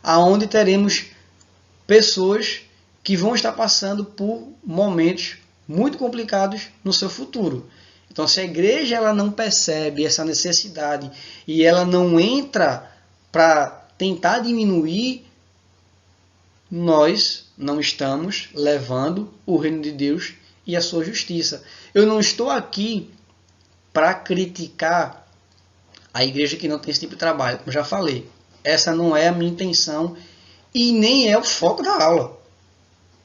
onde teremos pessoas que vão estar passando por momentos muito complicados no seu futuro. Então, se a igreja ela não percebe essa necessidade e ela não entra para tentar diminuir, nós não estamos levando o reino de Deus e a sua justiça. Eu não estou aqui para criticar a igreja que não tem esse tipo de trabalho, como já falei. Essa não é a minha intenção e nem é o foco da aula.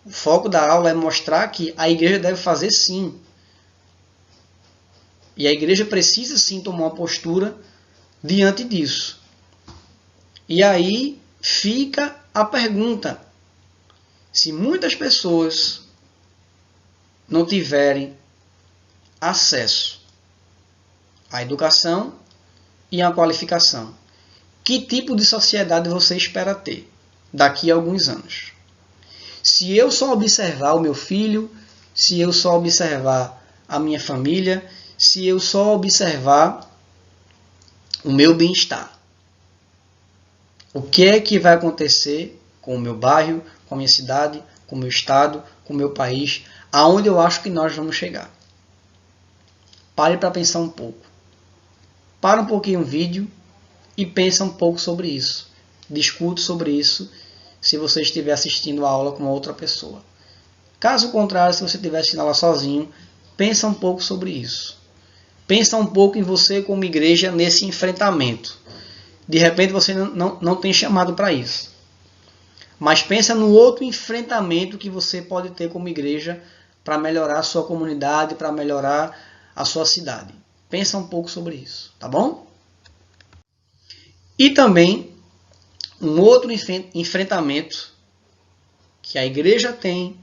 O foco da aula é mostrar que a igreja deve fazer sim. E a igreja precisa sim tomar uma postura diante disso. E aí fica a pergunta: se muitas pessoas não tiverem acesso à educação e à qualificação, que tipo de sociedade você espera ter daqui a alguns anos? Se eu só observar o meu filho, se eu só observar a minha família, se eu só observar o meu bem-estar, o que é que vai acontecer com o meu bairro, com a minha cidade, com o meu estado, com o meu país, aonde eu acho que nós vamos chegar? Pare para pensar um pouco. Para um pouquinho o vídeo e pensa um pouco sobre isso. Discute sobre isso se você estiver assistindo a aula com uma outra pessoa. Caso contrário, se você estiver assistindo a aula sozinho, pensa um pouco sobre isso. Pensa um pouco em você como igreja nesse enfrentamento. De repente você não tem chamado para isso. Mas pensa no outro enfrentamento que você pode ter como igreja para melhorar a sua comunidade, para melhorar a sua cidade. Pensa um pouco sobre isso, tá bom? E também um outro enfrentamento que a igreja tem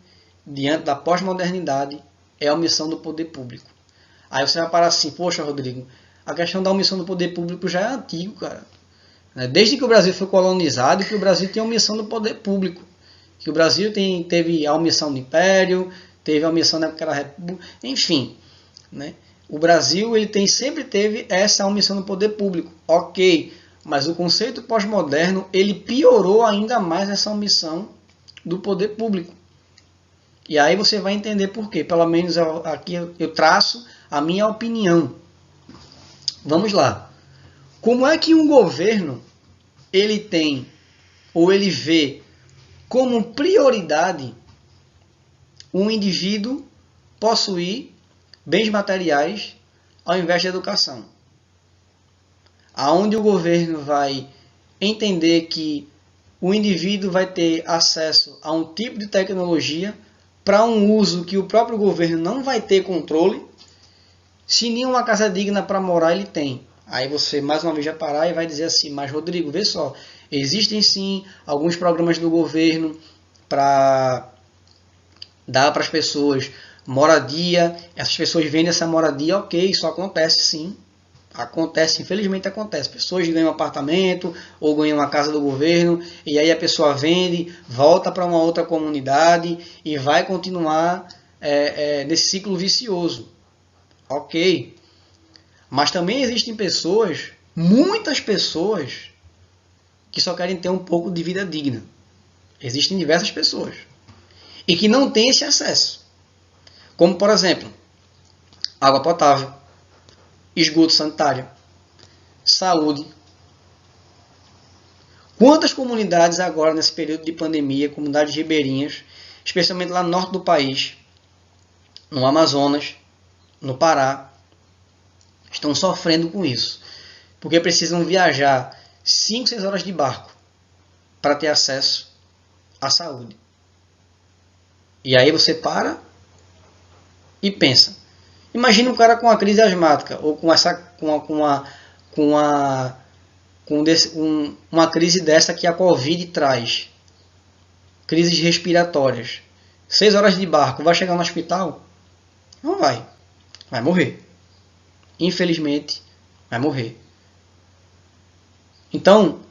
diante da pós-modernidade é a omissão do poder público. Aí você vai parar assim: poxa, Rodrigo, a questão da omissão do poder público já é antigo, cara. Desde que o Brasil foi colonizado, que o Brasil tem a omissão do poder público. Que o Brasil teve a omissão do Império, teve a omissão da época da República, enfim. Né? O Brasil sempre teve essa omissão do poder público. Ok, mas o conceito pós-moderno ele piorou ainda mais essa omissão do poder público. E aí você vai entender por quê. Pelo menos aqui eu traço a minha opinião. Vamos lá. Como é que um governo ele tem ou ele vê como prioridade um indivíduo possuir bens materiais ao invés de educação? Aonde o governo vai entender que o indivíduo vai ter acesso a um tipo de tecnologia para um uso que o próprio governo não vai ter controle, se nenhuma casa digna para morar ele tem. Aí você mais uma vez vai parar e vai dizer assim, mas Rodrigo, vê só, existem sim alguns programas do governo para dar para as pessoas moradia, essas pessoas vendem essa moradia, ok, isso acontece sim. Acontece, infelizmente acontece. Pessoas ganham um apartamento ou ganham uma casa do governo e aí a pessoa vende, volta para uma outra comunidade e vai continuar nesse ciclo vicioso. Ok. Mas também existem pessoas, muitas pessoas, que só querem ter um pouco de vida digna. Existem diversas pessoas. E que não têm esse acesso. Como, por exemplo, água potável, esgoto sanitário, saúde. Quantas comunidades agora, nesse período de pandemia, comunidades ribeirinhas, especialmente lá no norte do país, no Amazonas, no Pará, estão sofrendo com isso. Porque precisam viajar 5, 6 horas de barco para ter acesso à saúde. E aí você para e pensa. Imagina um cara com uma crise asmática ou com uma crise dessa que a Covid traz. Crises respiratórias. 6 horas de barco, vai chegar no hospital? Não vai. Vai morrer. Infelizmente, vai morrer. Então,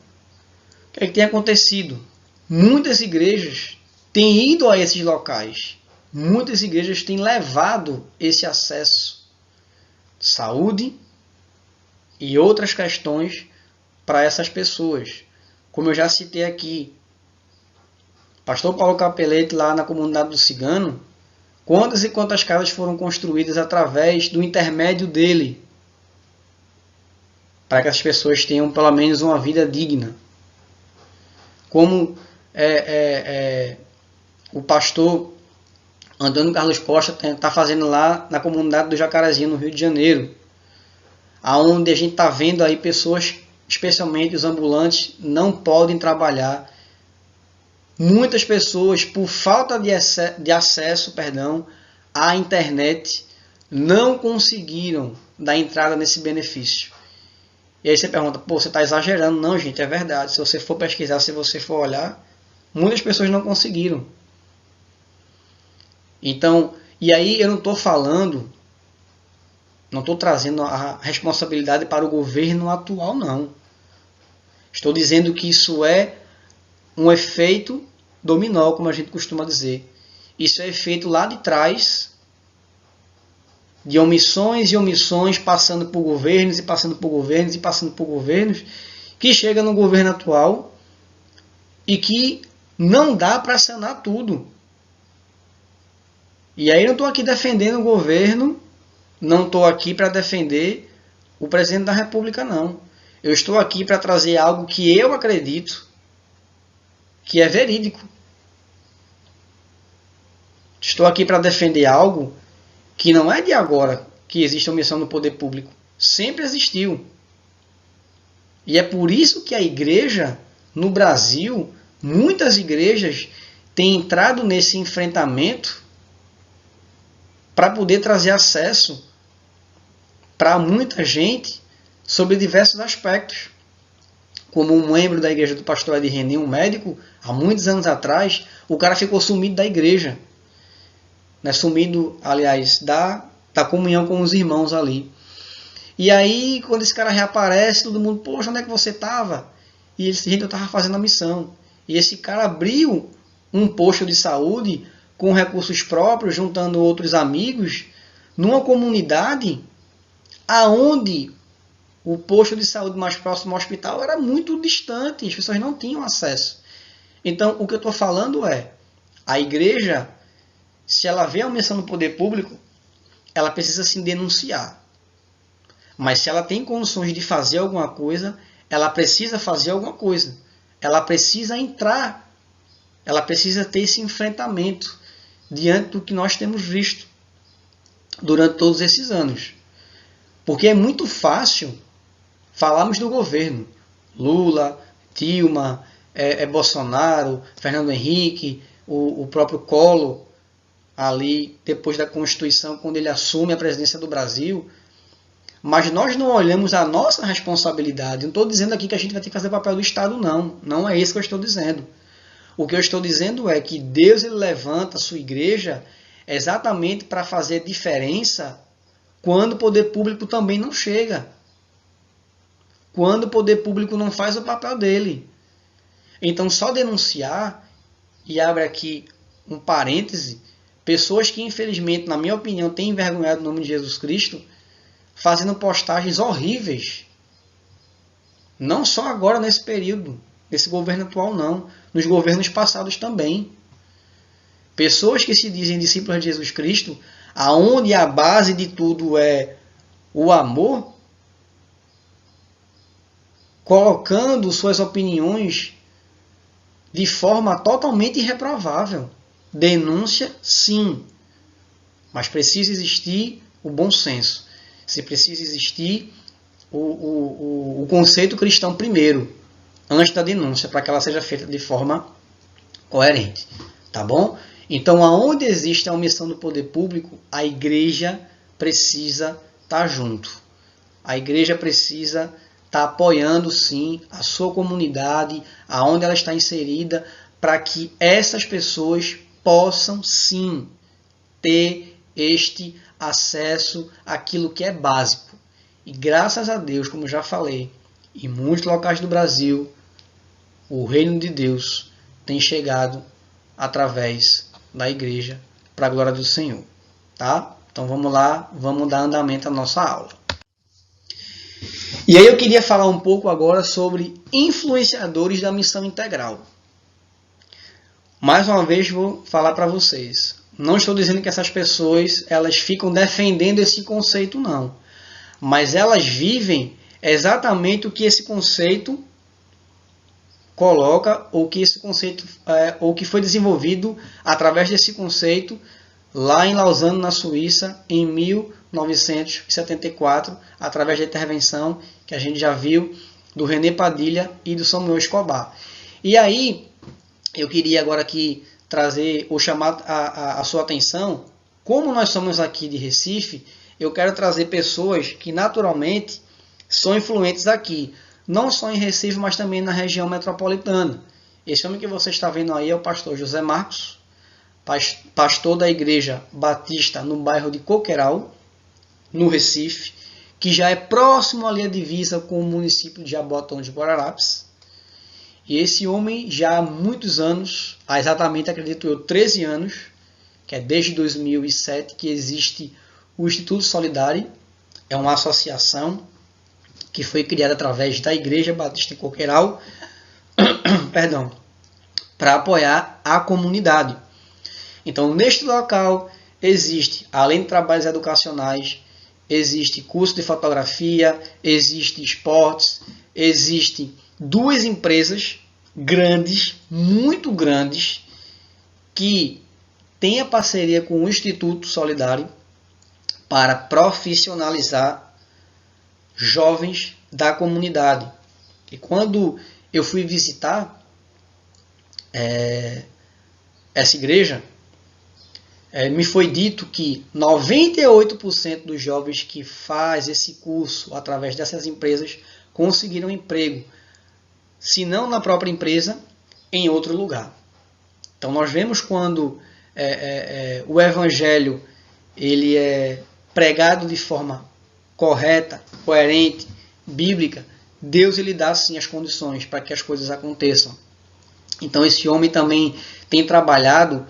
o que é que tem acontecido? Muitas igrejas têm ido a esses locais. Muitas igrejas têm levado esse acesso, saúde e outras questões para essas pessoas. Como eu já citei aqui, pastor Paulo Capelete lá na comunidade do Cigano, quantas e quantas casas foram construídas através do intermédio dele, para que as pessoas tenham pelo menos uma vida digna. Como o pastor Antônio Carlos Costa está fazendo lá na comunidade do Jacarezinho, no Rio de Janeiro, aonde a gente está vendo aí pessoas, especialmente os ambulantes, não podem trabalhar. Muitas pessoas, por falta de acesso à internet, não conseguiram dar entrada nesse benefício. E aí você pergunta, pô, você está exagerando. Não, gente, é verdade. Se você for pesquisar, se você for olhar, muitas pessoas não conseguiram. Então, e aí eu não estou falando, não estou trazendo a responsabilidade para o governo atual, não. Estou dizendo que isso é um efeito dominó, como a gente costuma dizer. Isso é efeito lá de trás, de omissões e omissões, passando por governos e passando por governos e passando por governos, que chega no governo atual e que não dá para sanar tudo. E aí eu não estou aqui defendendo o governo, não estou aqui para defender o presidente da República, não. Eu estou aqui para trazer algo que eu acredito que é verídico. Estou aqui para defender algo que não é de agora que existe omissão no poder público. Sempre existiu. E é por isso que a igreja, no Brasil, muitas igrejas têm entrado nesse enfrentamento para poder trazer acesso para muita gente sobre diversos aspectos. Como um membro da igreja do pastor Ed René, um médico, há muitos anos atrás, o cara ficou sumido da igreja. Sumido, aliás, da comunhão com os irmãos ali. E aí, quando esse cara reaparece, todo mundo, poxa, onde é que você estava? E ele disse, gente, eu estava fazendo a missão. E esse cara abriu um posto de saúde com recursos próprios, juntando outros amigos, numa comunidade aonde o posto de saúde mais próximo ao hospital era muito distante, as pessoas não tinham acesso. Então, o que eu estou falando é, a igreja, se ela vê a omissão no poder público, ela precisa se denunciar. Mas se ela tem condições de fazer alguma coisa, ela precisa fazer alguma coisa. Ela precisa entrar. Ela precisa ter esse enfrentamento diante do que nós temos visto durante todos esses anos. Porque é muito fácil falarmos do governo. Lula, Dilma, Bolsonaro, Fernando Henrique, o próprio Collor. ali depois da Constituição, quando ele assume a presidência do Brasil, mas nós não olhamos a nossa responsabilidade. Não estou dizendo aqui que a gente vai ter que fazer o papel do Estado, não. Não é isso que eu estou dizendo. O que eu estou dizendo é que Deus ele levanta a sua igreja exatamente para fazer diferença quando o poder público também não chega. Quando o poder público não faz o papel dele. Então, só denunciar, e abre aqui um parêntese, pessoas que, infelizmente, na minha opinião, têm envergonhado o nome de Jesus Cristo, fazendo postagens horríveis. Não só agora, nesse período, nesse governo atual, não. Nos governos passados também. Pessoas que se dizem discípulos de Jesus Cristo, aonde a base de tudo é o amor, colocando suas opiniões de forma totalmente irreprovável. Denúncia, sim, mas precisa existir o bom senso. Se precisa existir o conceito cristão primeiro, antes da denúncia, para que ela seja feita de forma coerente. Tá bom? Então, aonde existe a omissão do poder público, a igreja precisa estar junto. A igreja precisa estar apoiando, sim, a sua comunidade, aonde ela está inserida, para que essas pessoas possam, sim, ter este acesso àquilo que é básico. E graças a Deus, como já falei, em muitos locais do Brasil, o reino de Deus tem chegado através da igreja para a glória do Senhor. Tá? Então vamos lá, vamos dar andamento à nossa aula. E aí eu queria falar um pouco agora sobre influenciadores da missão integral. Mais uma vez vou falar para vocês. Não estou dizendo que essas pessoas elas ficam defendendo esse conceito, não. Mas elas vivem exatamente o que esse conceito coloca, ou que esse conceito, ou que foi desenvolvido através desse conceito lá em Lausanne, na Suíça, em 1974, através da intervenção que a gente já viu do René Padilha e do Samuel Escobar. E aí, eu queria agora aqui trazer ou chamar a sua atenção, como nós somos aqui de Recife, eu quero trazer pessoas que naturalmente são influentes aqui, não só em Recife, mas também na região metropolitana. Esse homem que você está vendo aí é o pastor José Marcos, pastor da Igreja Batista no bairro de Coqueiral, no Recife, que já é próximo ali à divisa com o município de Jabotão de Guararapes. E esse homem já há muitos anos, há exatamente, acredito eu, 13 anos, que é desde 2007 que existe o Instituto Solidário, é uma associação que foi criada através da Igreja Batista em Coqueiral, para apoiar a comunidade. Então, neste local existe, além de trabalhos educacionais, existe curso de fotografia, existe esportes, existe duas empresas grandes, muito grandes, que têm a parceria com o Instituto Solidário para profissionalizar jovens da comunidade. E quando eu fui visitar essa igreja, me foi dito que 98% dos jovens que fazem esse curso através dessas empresas conseguiram emprego, se não na própria empresa, em outro lugar. Então nós vemos quando o evangelho ele é pregado de forma correta, coerente, bíblica, Deus ele dá sim as condições para que as coisas aconteçam. Então esse homem também tem trabalhado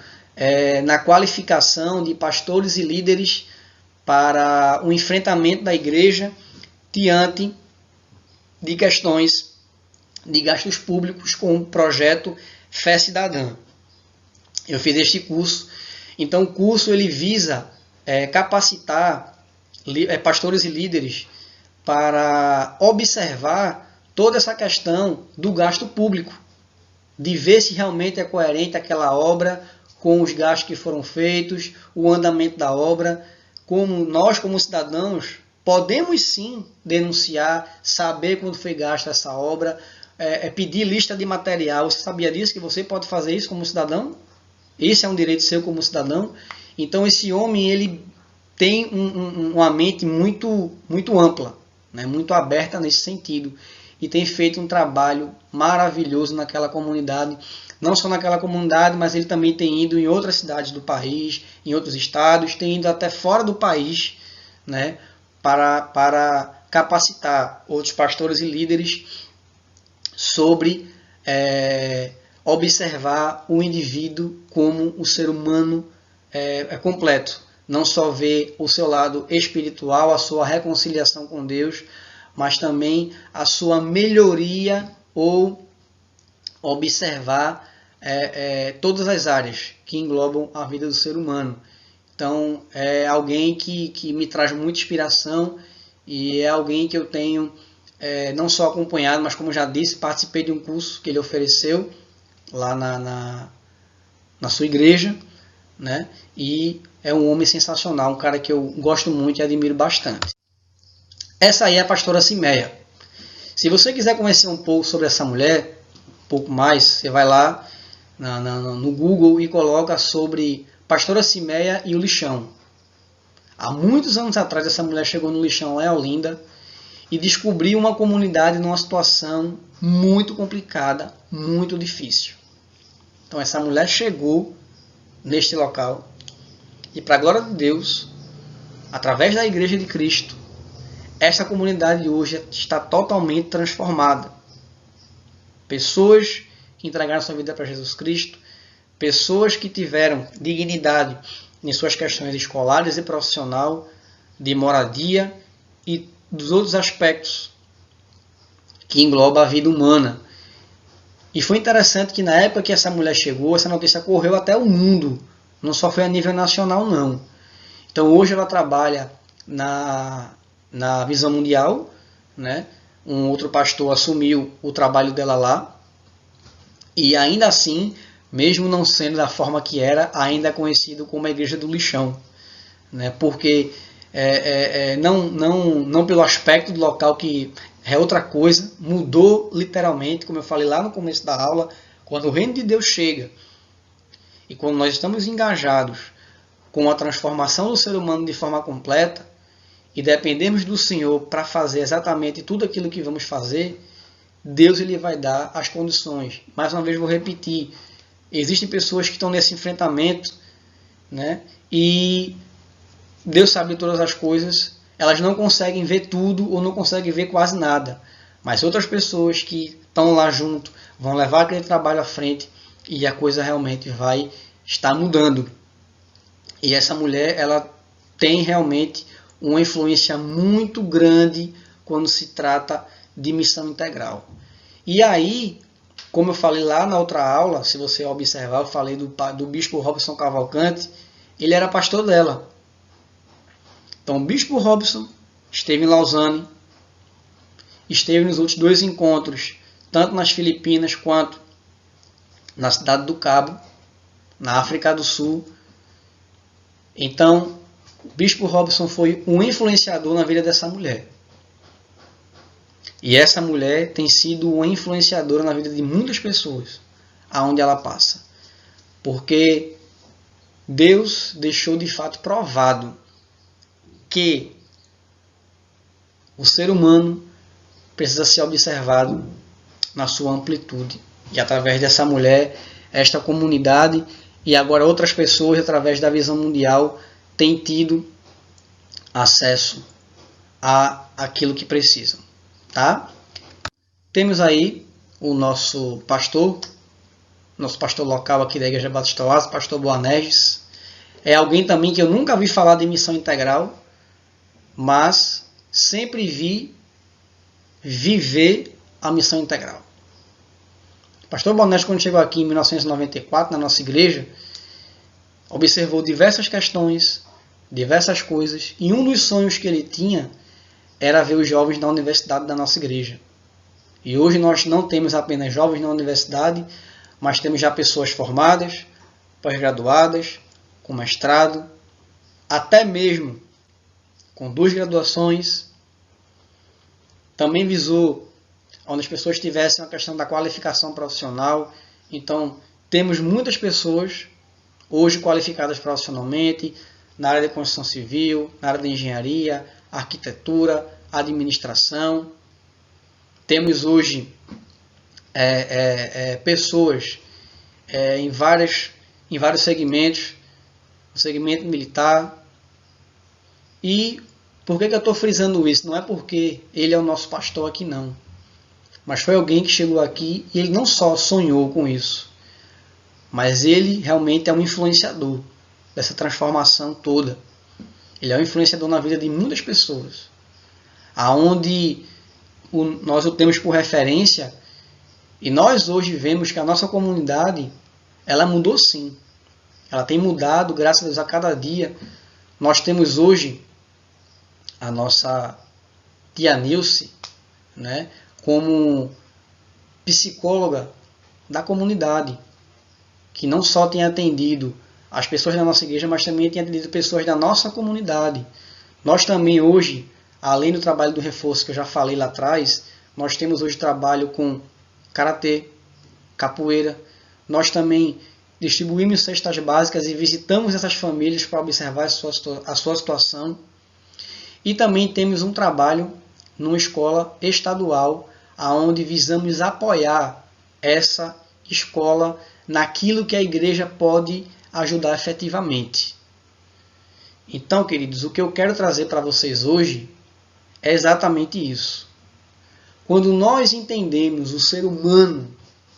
na qualificação de pastores e líderes para o enfrentamento da igreja diante de questões de gastos públicos com o projeto Fé Cidadã. Eu fiz este curso. Então o curso ele visa capacitar pastores e líderes para observar toda essa questão do gasto público, de ver se realmente é coerente aquela obra com os gastos que foram feitos, o andamento da obra, como nós como cidadãos podemos sim denunciar, saber quando foi gasta essa obra, pedir lista de material. Você sabia disso, que você pode fazer isso como cidadão? Esse é um direito seu como cidadão. Então esse homem ele tem uma mente muito ampla, né? Muito aberta nesse sentido. E tem feito um trabalho maravilhoso naquela comunidade. Não só naquela comunidade, mas ele também tem ido em outras cidades do país, em outros estados, tem ido até fora do país, né? Para capacitar outros pastores e líderes sobre observar o indivíduo como o ser humano completo. Não só ver o seu lado espiritual, a sua reconciliação com Deus, mas também a sua melhoria ou observar todas as áreas que englobam a vida do ser humano. Então, é alguém que me traz muita inspiração e é alguém que eu tenho não só acompanhado, mas como já disse, participei de um curso que ele ofereceu lá na sua igreja, né? E é um homem sensacional, um cara que eu gosto muito e admiro bastante. Essa aí é a pastora Simeia. Se você quiser conhecer um pouco sobre essa mulher, um pouco mais, você vai lá no Google e coloca sobre pastora Simeia e o lixão. Há muitos anos atrás essa mulher chegou no lixão lá em Olinda e descobriu uma comunidade numa situação muito complicada, muito difícil. Então essa mulher chegou neste local e, para a glória de Deus, através da Igreja de Cristo, essa comunidade hoje está totalmente transformada. Pessoas que entregaram sua vida para Jesus Cristo, pessoas que tiveram dignidade em suas questões escolares e profissional, de moradia e dos outros aspectos que engloba a vida humana. E foi interessante que na época que essa mulher chegou, essa notícia correu até o mundo. Não só foi a nível nacional, não. Então hoje ela trabalha na Visão Mundial, né? Um outro pastor assumiu o trabalho dela lá. E ainda assim, mesmo não sendo da forma que era, ainda é conhecido como a Igreja do Lixão, né? Porque não pelo aspecto do local, que é outra coisa, mudou literalmente, como eu falei lá no começo da aula, quando o reino de Deus chega e quando nós estamos engajados com a transformação do ser humano de forma completa e dependemos do Senhor para fazer exatamente tudo aquilo que vamos fazer, Deus ele vai dar as condições. Mais uma vez vou repetir, existem pessoas que estão nesse enfrentamento, né? E Deus sabe todas as coisas, elas não conseguem ver tudo ou não conseguem ver quase nada. Mas outras pessoas que estão lá junto vão levar aquele trabalho à frente e a coisa realmente vai estar mudando. E essa mulher, ela tem realmente uma influência muito grande quando se trata de missão integral. E aí, como eu falei lá na outra aula, se você observar, eu falei do bispo Robson Cavalcante, ele era pastor dela. Então, o bispo Robson esteve em Lausanne, esteve nos outros 2 encontros, tanto nas Filipinas quanto na Cidade do Cabo, na África do Sul. Então, o bispo Robson foi um influenciador na vida dessa mulher. E essa mulher tem sido uma influenciadora na vida de muitas pessoas, aonde ela passa. Porque Deus deixou de fato provado que o ser humano precisa ser observado na sua amplitude. E através dessa mulher, esta comunidade e agora outras pessoas, através da Visão Mundial, têm tido acesso a aquilo que precisam. Tá? Temos aí o nosso pastor local aqui da Igreja Batista Oásis, pastor Boanerges. É alguém também que eu nunca vi falar de missão integral, mas sempre vi viver a missão integral. O pastor Boanerges, quando chegou aqui em 1994, na nossa igreja, observou diversas questões, diversas coisas, e um dos sonhos que ele tinha era ver os jovens na universidade da nossa igreja. E hoje nós não temos apenas jovens na universidade, mas temos já pessoas formadas, pós-graduadas, com mestrado, até mesmo com 2 graduações. Também visou onde as pessoas tivessem a questão da qualificação profissional. Então, temos muitas pessoas hoje qualificadas profissionalmente, na área de construção civil, na área de engenharia, arquitetura, administração. Temos hoje pessoas em vários segmentos, o segmento militar. E por que eu estou frisando isso? Não é porque ele é o nosso pastor aqui, não. Mas foi alguém que chegou aqui e ele não só sonhou com isso, mas ele realmente é um influenciador dessa transformação toda. Ele é um influenciador na vida de muitas pessoas, aonde nós o temos por referência, e nós hoje vemos que a nossa comunidade, ela mudou sim. Ela tem mudado, graças a Deus, a cada dia. Nós temos hoje a nossa tia Nilce, né, como psicóloga da comunidade, que não só tem atendido as pessoas da nossa igreja, mas também tem atendido pessoas da nossa comunidade. Nós também hoje, além do trabalho do reforço que eu já falei lá atrás, nós temos hoje trabalho com karatê, capoeira. Nós também distribuímos cestas básicas e visitamos essas famílias para observar a sua situação. E também temos um trabalho numa escola estadual, onde visamos apoiar essa escola naquilo que a igreja pode ajudar efetivamente. Então, queridos, o que eu quero trazer para vocês hoje é exatamente isso. Quando nós entendemos o ser humano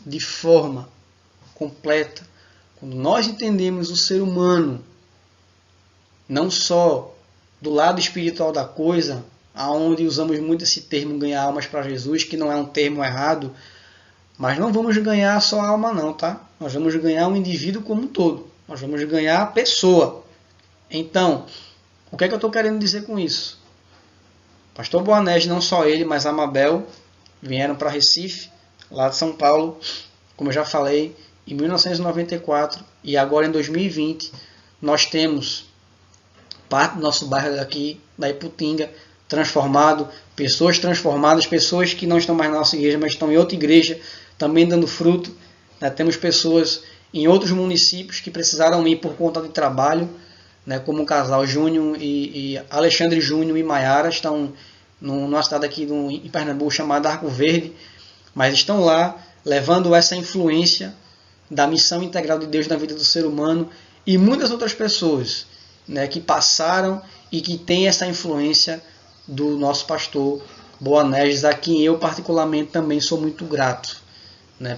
de forma completa, quando nós entendemos o ser humano não só do lado espiritual da coisa, aonde usamos muito esse termo ganhar almas para Jesus, que não é um termo errado, mas não vamos ganhar só a alma não, tá? Nós vamos ganhar um indivíduo como um todo. Nós vamos ganhar a pessoa. Então, o que é que eu estou querendo dizer com isso? Pastor Boanerges, não só ele, mas a Mabel, vieram para Recife, lá de São Paulo, como eu já falei, em 1994, e agora em 2020, nós temos parte do nosso bairro daqui, da Iputinga, transformado, pessoas transformadas, pessoas que não estão mais na nossa igreja, mas estão em outra igreja, também dando fruto. Temos pessoas em outros municípios que precisaram ir por conta de trabalho, como o casal Júnior e Alexandre Júnior e Maiara, estão numa cidade aqui em Pernambuco chamada Arco Verde, mas estão lá levando essa influência da missão integral de Deus na vida do ser humano, e muitas outras pessoas que passaram e que têm essa influência do nosso pastor Boanerges, a quem eu particularmente também sou muito grato,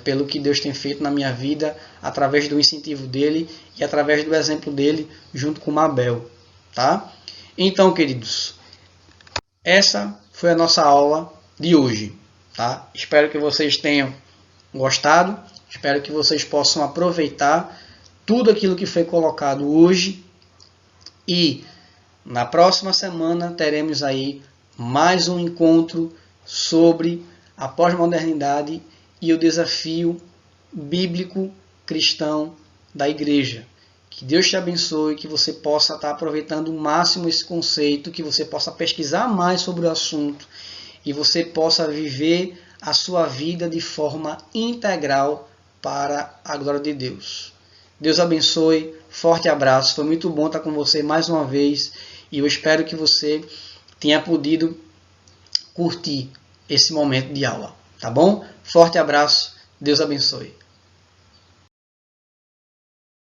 pelo que Deus tem feito na minha vida, através do incentivo dele e através do exemplo dele, junto com Mabel. Tá? Então, queridos, essa foi a nossa aula de hoje. Tá? Espero que vocês tenham gostado, espero que vocês possam aproveitar tudo aquilo que foi colocado hoje, e na próxima semana teremos aí mais um encontro sobre a pós-modernidade e o desafio bíblico cristão da igreja. Que Deus te abençoe, que você possa estar aproveitando o máximo esse conceito, que você possa pesquisar mais sobre o assunto e você possa viver a sua vida de forma integral para a glória de Deus. Deus abençoe, forte abraço, foi muito bom estar com você mais uma vez e eu espero que você tenha podido curtir esse momento de aula, tá bom? Forte abraço, Deus abençoe.